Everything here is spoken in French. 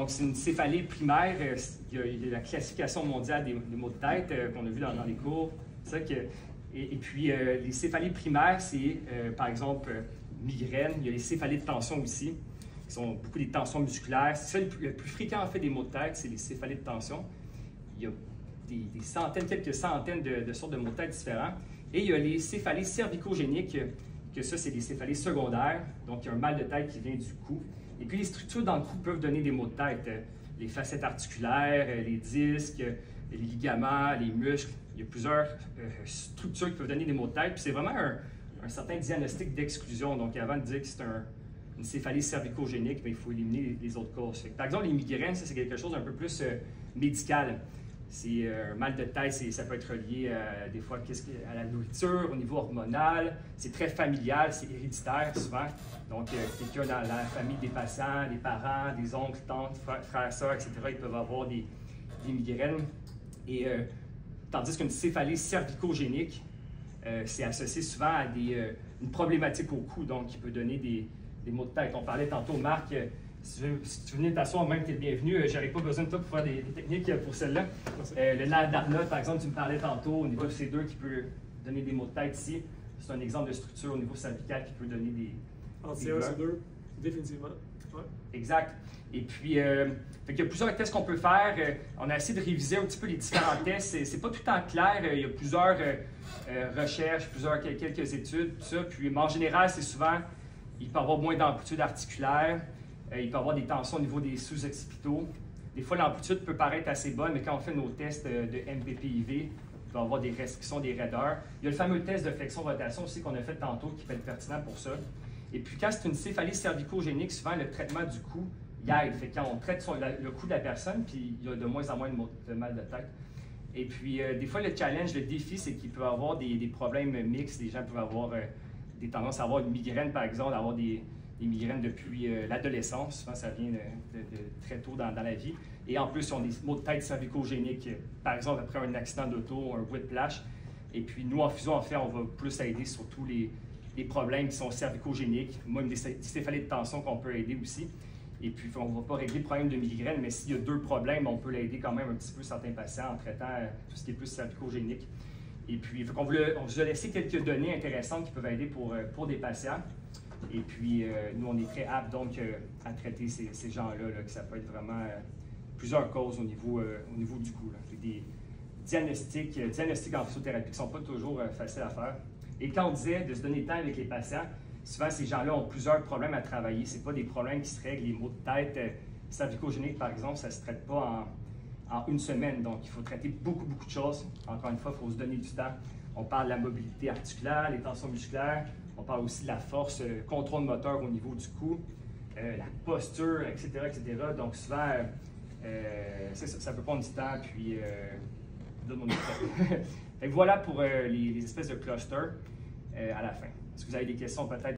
Donc, c'est une céphalée primaire. Il y a la classification mondiale des maux de tête qu'on a vu dans les cours. Ça que, et puis, les céphalées primaires, c'est, par exemple, migraine. Il y a les céphalées de tension aussi, qui sont beaucoup des tensions musculaires. C'est ça le plus fréquent, en fait, des maux de tête, c'est les céphalées de tension. Il y a des centaines, quelques centaines de sortes de maux de tête différents. Et il y a les céphalées cervicogéniques, que ça, c'est des céphalées secondaires. Donc, il y a un mal de tête qui vient du cou. Et puis, les structures dans le cou peuvent donner des maux de tête. Les facettes articulaires, les disques, les ligaments, les muscles. Il y a plusieurs structures qui peuvent donner des maux de tête. Puis, c'est vraiment un certain diagnostic d'exclusion. Donc, avant de dire que c'est une céphalée cervicogénique, bien, il faut éliminer les autres causes. Par exemple, les migraines, ça, c'est quelque chose d'un peu plus médical. C'est un mal de tête, ça peut être relié des fois à la nourriture, au niveau hormonal. C'est très familial, c'est héréditaire souvent. Donc, quelqu'un dans la famille des patients, des parents, des oncles, tantes, frères, sœurs, etc., ils peuvent avoir des migraines. Et, tandis qu'une céphalée cervicogénique, c'est associé souvent à une problématique au cou, donc qui peut donner des maux de tête. On parlait tantôt, Marc, si tu venais t'asseoir, même tu es bienvenu. J'aurais pas besoin de toi pour faire des techniques pour celle-là. Le nerf d'Arnold, par exemple, tu me parlais tantôt au niveau de C2 qui peut donner des maux de tête ici. C'est un exemple de structure au niveau cervical qui peut donner des. En C1, C2, définitivement. Ouais. Exact. Et puis, il y a plusieurs tests qu'on peut faire. On a essayé de réviser un petit peu les différents tests. C'est pas tout le temps clair. Il y a plusieurs recherches, quelques études, tout ça. Puis, en général, c'est souvent, il peut y avoir moins d'amplitude articulaire. Il peut y avoir des tensions au niveau des sous-occipitaux. Des fois, l'amplitude peut paraître assez bonne, mais quand on fait nos tests de MPPIV, il peut y avoir des restrictions, des raideurs. Il y a le fameux test de flexion-rotation aussi qu'on a fait tantôt qui peut être pertinent pour ça. Et puis, quand c'est une céphalée cervicogénique, souvent, le traitement du cou, il aide. Fait quand on traite le cou de la personne, puis il y a de moins en moins de mal de tête. Et puis, des fois, le challenge, le défi, c'est qu'il peut y avoir des problèmes mixtes. Les gens peuvent avoir des tendances à avoir une migraine, par exemple, d'avoir des migraines depuis l'adolescence. Souvent, ça vient de très tôt dans la vie. Et en plus, ils ont des maux de tête cervicogéniques, par exemple, après un accident d'auto, un whiplash. Et puis, nous, en physio, en fait, on va plus aider sur tous les problèmes qui sont cervicogéniques, même des céphalées de tension qu'on peut aider aussi. Et puis, on ne va pas régler le problème de migraine, mais s'il y a deux problèmes, on peut l'aider quand même un petit peu certains patients en traitant tout ce qui est plus cervicogénique. Et puis, on vous a laissé quelques données intéressantes qui peuvent aider pour des patients. Et puis, nous, on est très aptes donc à traiter ces gens-là, que ça peut être vraiment plusieurs causes au niveau du cou. Des diagnostics en physiothérapie qui ne sont pas toujours faciles à faire. Et quand on disait de se donner le temps avec les patients, souvent ces gens-là ont plusieurs problèmes à travailler. Ce n'est pas des problèmes qui se règlent. Les maux de tête cervicogéniques, par exemple, ça ne se traite pas en une semaine. Donc, il faut traiter beaucoup de choses. Encore une fois, il faut se donner du temps. On parle de la mobilité articulaire, les tensions musculaires. On parle aussi de la force, contrôle moteur au niveau du cou, la posture, etc., etc. Donc, souvent, ça peut prendre du temps, puis donne mon micro. Voilà pour les espèces de clusters à la fin. Est-ce que vous avez des questions peut-être?